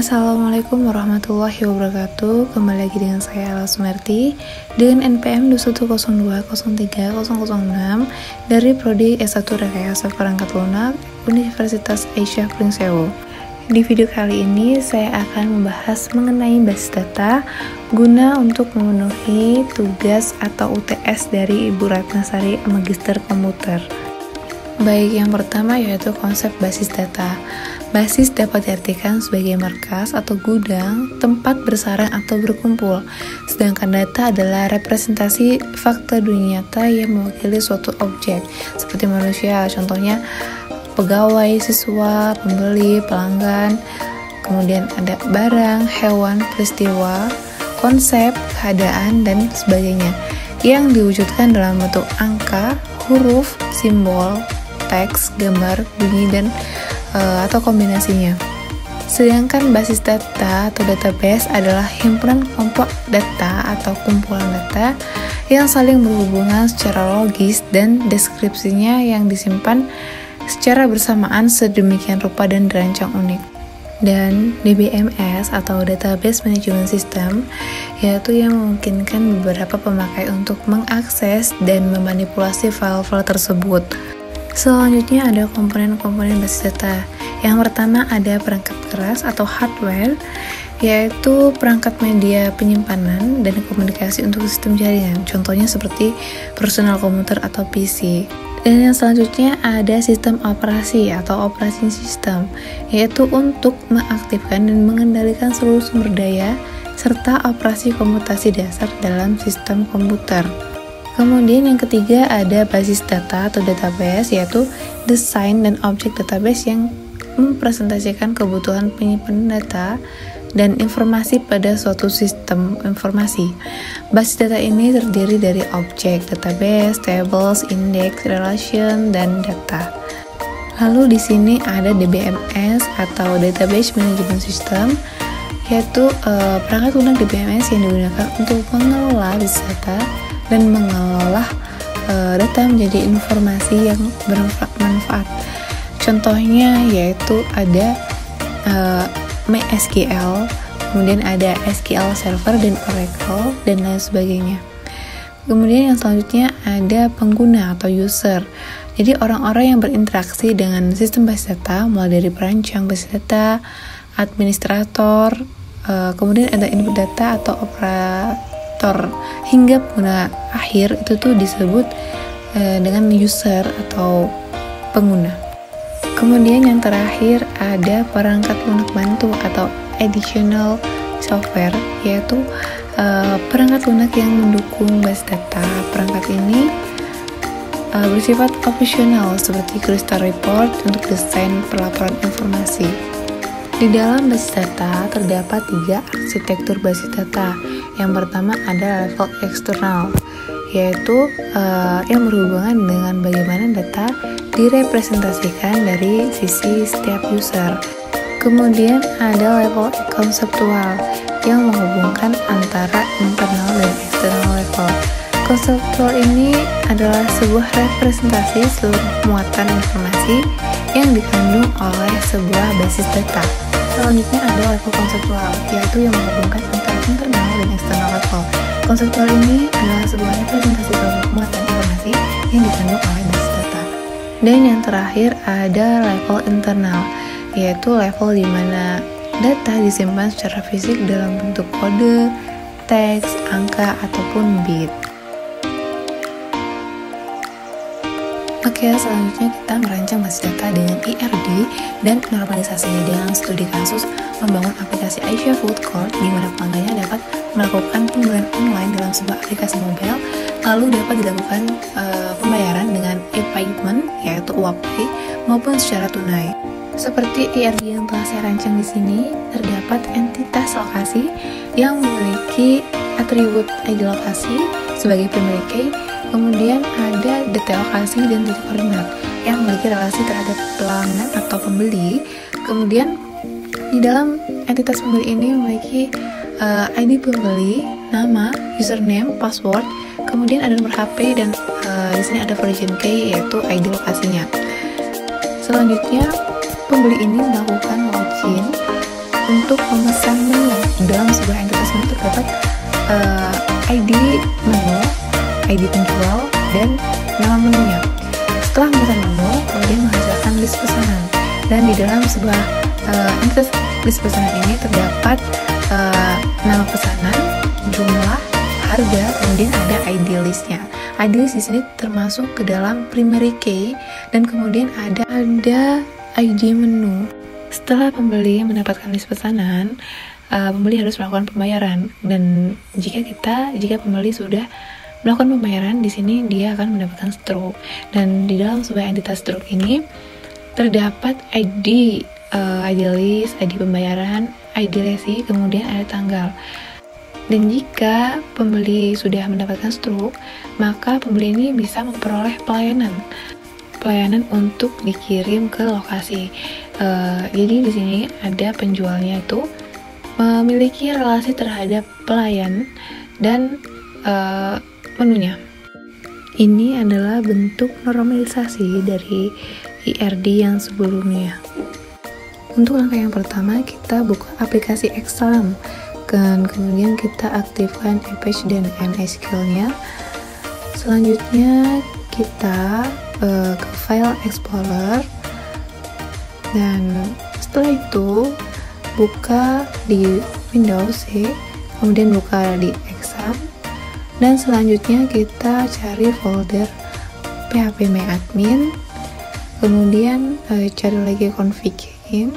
Assalamualaikum warahmatullahi wabarakatuh. Kembali lagi dengan saya Ala Sumerti dengan NPM 2102030006 dari Prodi S1 Rekayasa Perangkat Lunak Universitas Aisyah Pringsewu. Di video kali ini saya akan membahas mengenai basis data guna untuk memenuhi tugas atau UTS dari Ibu Ratnasari Magister Komputer. Baik, yang pertama yaitu konsep basis data. Basis dapat diartikan sebagai markas atau gudang, tempat bersarang atau berkumpul. Sedangkan data adalah representasi fakta dunia nyata yang mewakili suatu objek, seperti manusia, contohnya pegawai, siswa, pembeli, pelanggan, kemudian ada barang, hewan, peristiwa, konsep, keadaan, dan sebagainya, yang diwujudkan dalam bentuk angka, huruf, simbol, teks, gambar, bunyi, dan atau kombinasinya. Sedangkan basis data atau database adalah himpunan kelompok data atau kumpulan data yang saling berhubungan secara logis dan deskripsinya yang disimpan secara bersamaan sedemikian rupa dan dirancang unik. Dan DBMS atau Database Management System yaitu yang memungkinkan beberapa pemakai untuk mengakses dan memanipulasi file-file tersebut. Selanjutnya ada komponen-komponen basis data. Yang pertama ada perangkat keras atau hardware, yaitu perangkat media penyimpanan dan komunikasi untuk sistem jaringan. Contohnya seperti personal komputer atau PC. Dan yang selanjutnya ada sistem operasi atau operating system, yaitu untuk mengaktifkan dan mengendalikan seluruh sumber daya serta operasi komputasi dasar dalam sistem komputer. Kemudian yang ketiga ada basis data atau database, yaitu desain dan objek database yang mempresentasikan kebutuhan penyimpanan data dan informasi pada suatu sistem informasi. Basis data ini terdiri dari objek database, tables, index, relation, dan data. Lalu di sini ada DBMS atau Database Management System, yaitu perangkat lunak DBMS yang digunakan untuk mengelola basis data dan mengolah data menjadi informasi yang bermanfaat. Contohnya yaitu ada MySQL, kemudian ada SQL Server dan Oracle, dan lain sebagainya. Kemudian yang selanjutnya ada pengguna atau user. Jadi orang-orang yang berinteraksi dengan sistem basis data, mulai dari perancang basis data, administrator, kemudian ada input data atau operator, hingga pengguna akhir, itu tuh disebut dengan user atau pengguna. Kemudian yang terakhir ada perangkat lunak bantu atau additional software, yaitu perangkat lunak yang mendukung basis data. Perangkat ini bersifat opsional seperti Crystal Report untuk desain pelaporan informasi. Di dalam basis data terdapat 3 arsitektur basis data. Yang pertama ada level eksternal, yaitu yang berhubungan dengan bagaimana data direpresentasikan dari sisi setiap user. Kemudian ada level konseptual yang menghubungkan antara internal dan eksternal level. Konseptual ini adalah sebuah representasi seluruh muatan informasi yang dikandung oleh sebuah basis data. Selanjutnya ada level konseptual, yaitu yang menghubungkan antara internal dan eksternal level. Konseptual ini adalah sebuah representasi seluruh muatan informasi yang dikandung oleh basis data. Dan yang terakhir ada level internal, yaitu level di mana data disimpan secara fisik dalam bentuk kode, teks, angka, ataupun bit. Oke, selanjutnya kita merancang basis data dengan IRD dan normalisasinya dengan studi kasus membangun aplikasi Aisyah Food Court di mana pelanggannya dapat melakukan pembelian online dalam sebuah aplikasi mobile, lalu dapat dilakukan pembayaran dengan e-payment, yaitu uap pay, maupun secara tunai. Seperti IRD yang telah saya rancang di sini, terdapat entitas lokasi yang memiliki atribut ID lokasi sebagai primary key. Kemudian ada data lokasi dan titik koordinat yang memiliki relasi terhadap pelanggan atau pembeli. Kemudian di dalam entitas pembeli ini memiliki ID pembeli, nama, username, password. Kemudian ada nomor HP dan di sini ada version key, yaitu ID lokasinya. Selanjutnya pembeli ini melakukan login untuk memesan menu. Dalam sebuah entitas menu terdapat ID menu, ID penjual, dan nama menunya. Setelah memesan menu, kemudian menghasilkan list pesanan. Dan di dalam sebuah entitas list pesanan ini terdapat nama pesanan, jumlah, harga, kemudian ada ID listnya. ID list di sini termasuk ke dalam primary key, dan kemudian ada ID menu. Setelah pembeli mendapatkan list pesanan, pembeli harus melakukan pembayaran. Dan jika pembeli sudah melakukan pembayaran, di sini dia akan mendapatkan stroke. Dan di dalam sebuah entitas stroke ini terdapat ID list, ID pembayaran, ID resi, kemudian ada tanggal. Dan jika pembeli sudah mendapatkan stroke, maka pembeli ini bisa memperoleh pelayanan untuk dikirim ke lokasi. Jadi di sini ada penjualnya itu memiliki relasi terhadap pelayan dan menunya. Ini adalah bentuk normalisasi dari IRD yang sebelumnya. Untuk langkah yang pertama, kita buka aplikasi Exalam, dan kemudian kita aktifkan Apache dan MySQL-nya. Selanjutnya kita ke File Explorer, dan setelah itu buka di Windows C, kemudian buka di Exam, dan selanjutnya kita cari folder phpMyAdmin, kemudian cari lagi config-in.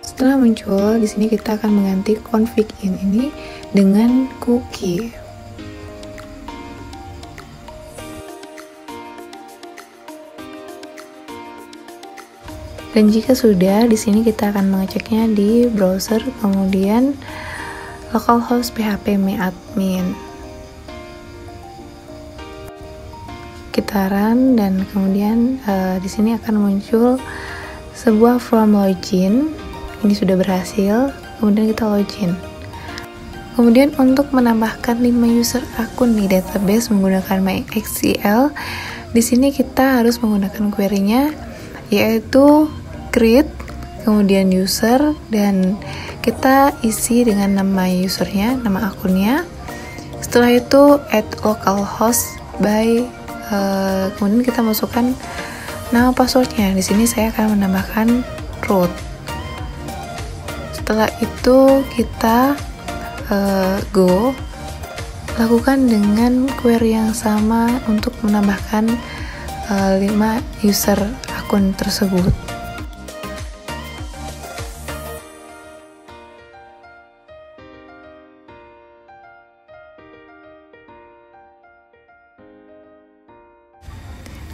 Setelah muncul, di sini kita akan mengganti config-in ini dengan cookie. Dan jika sudah, di sini kita akan mengeceknya di browser, kemudian localhost phpMyAdmin. Kita run, dan kemudian di sini akan muncul sebuah form login. Ini sudah berhasil, kemudian kita login. Kemudian untuk menambahkan 5 user akun di database menggunakan MySQL, di sini kita harus menggunakan query-nya, yaitu create, kemudian user, dan kita isi dengan nama usernya, nama akunnya. Setelah itu add localhost by, kemudian kita masukkan nama passwordnya. Di sini saya akan menambahkan root. Setelah itu kita go, lakukan dengan query yang sama untuk menambahkan 5 user akun tersebut.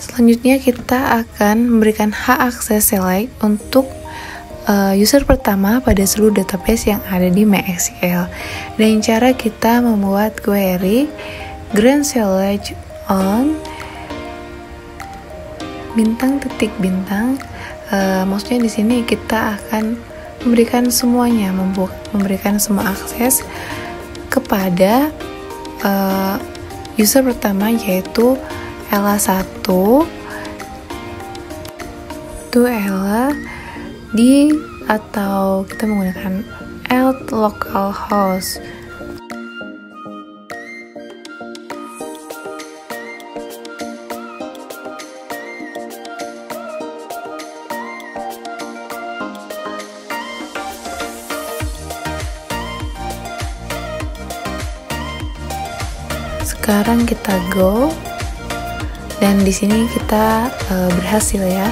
Selanjutnya kita akan memberikan hak akses select untuk user pertama pada seluruh database yang ada di MySQL. Dan cara kita membuat query grant select on bintang, maksudnya di sini kita akan memberikan semuanya, memberikan semua akses kepada user pertama, yaitu Ella1 itu Ella di, atau kita menggunakan alt localhost. Sekarang kita go, dan di sini kita berhasil ya.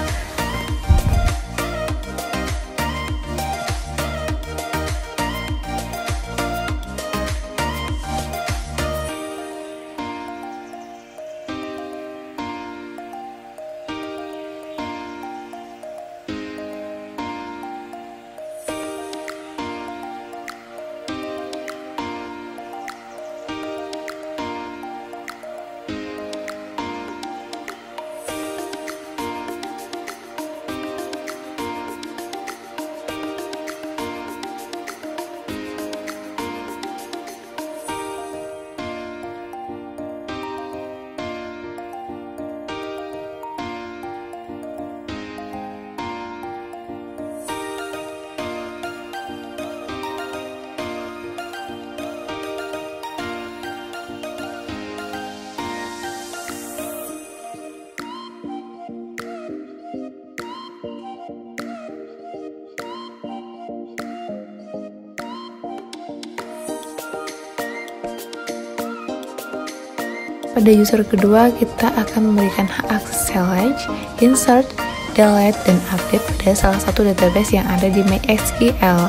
Pada user kedua, kita akan memberikan hak akses select, insert, delete, dan update pada salah satu database yang ada di MySQL.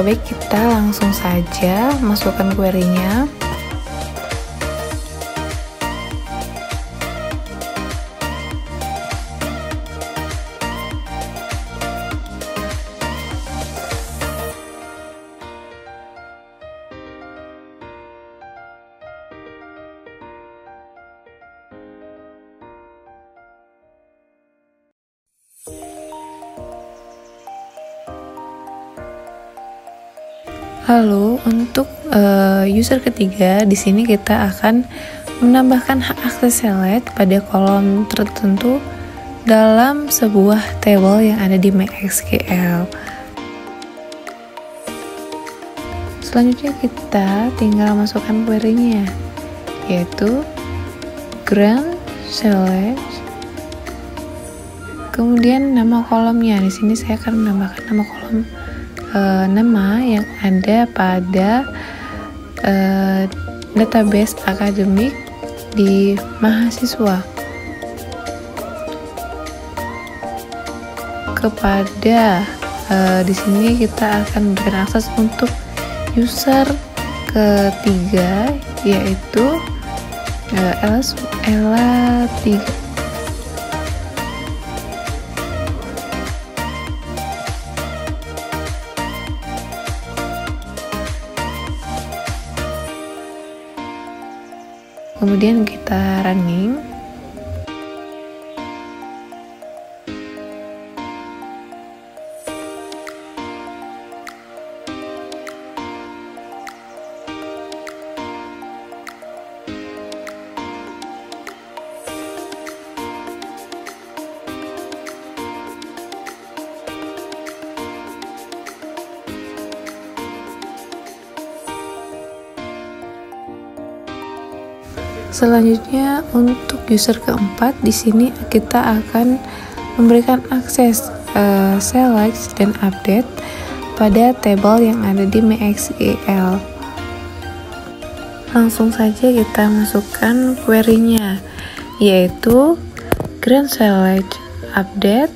Baik, kita langsung saja masukkan query-nya. Lalu untuk user ketiga, di sini kita akan menambahkan hak akses select pada kolom tertentu dalam sebuah table yang ada di MySQL. Selanjutnya kita tinggal masukkan query-nya, yaitu grant select, kemudian nama kolomnya. Di sini saya akan menambahkan nama kolom nama yang ada pada database akademik di mahasiswa kepada di sini kita akan memberikan akses untuk user ketiga, yaitu Ella3. Kemudian kita running. Selanjutnya untuk user keempat, di sini kita akan memberikan akses select dan update pada table yang ada di MySQL. Langsung saja kita masukkan query-nya, yaitu grant select update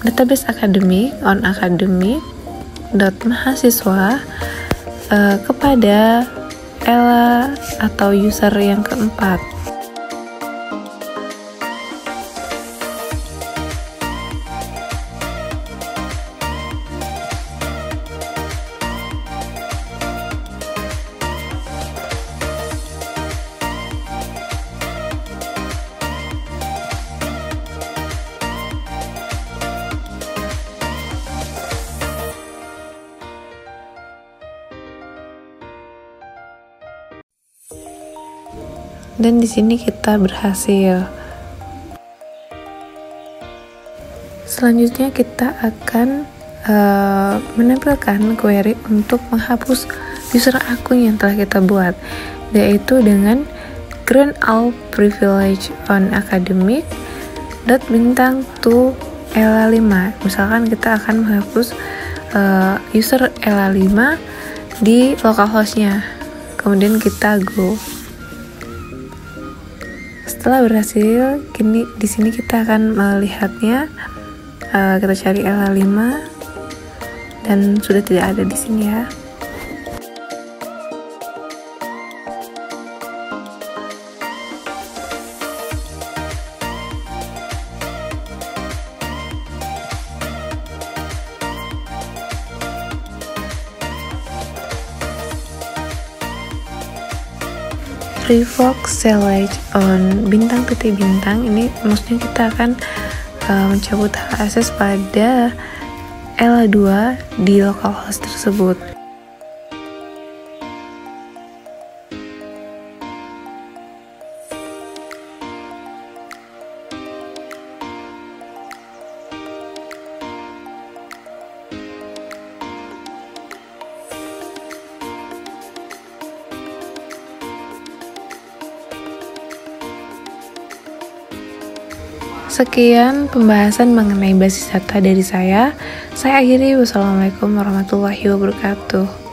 database akademik on academic.mahasiswa kepada Ella atau user yang keempat. Dan di sini kita berhasil. Selanjutnya kita akan menampilkan query untuk menghapus user akun yang telah kita buat, yaitu dengan grant all privilege on academic bintang to Ella5. Misalkan kita akan menghapus user Ella5 di localhostnya, kemudian kita go. Setelah berhasil, kini di sini kita akan melihatnya. Kita cari Ella5 dan sudah tidak ada di sini ya. Revoke select on bintang, ini maksudnya kita akan mencabut hak akses pada Ella2 di localhost tersebut. Sekian pembahasan mengenai basis data dari saya. Saya akhiri. Wassalamualaikum warahmatullahi wabarakatuh.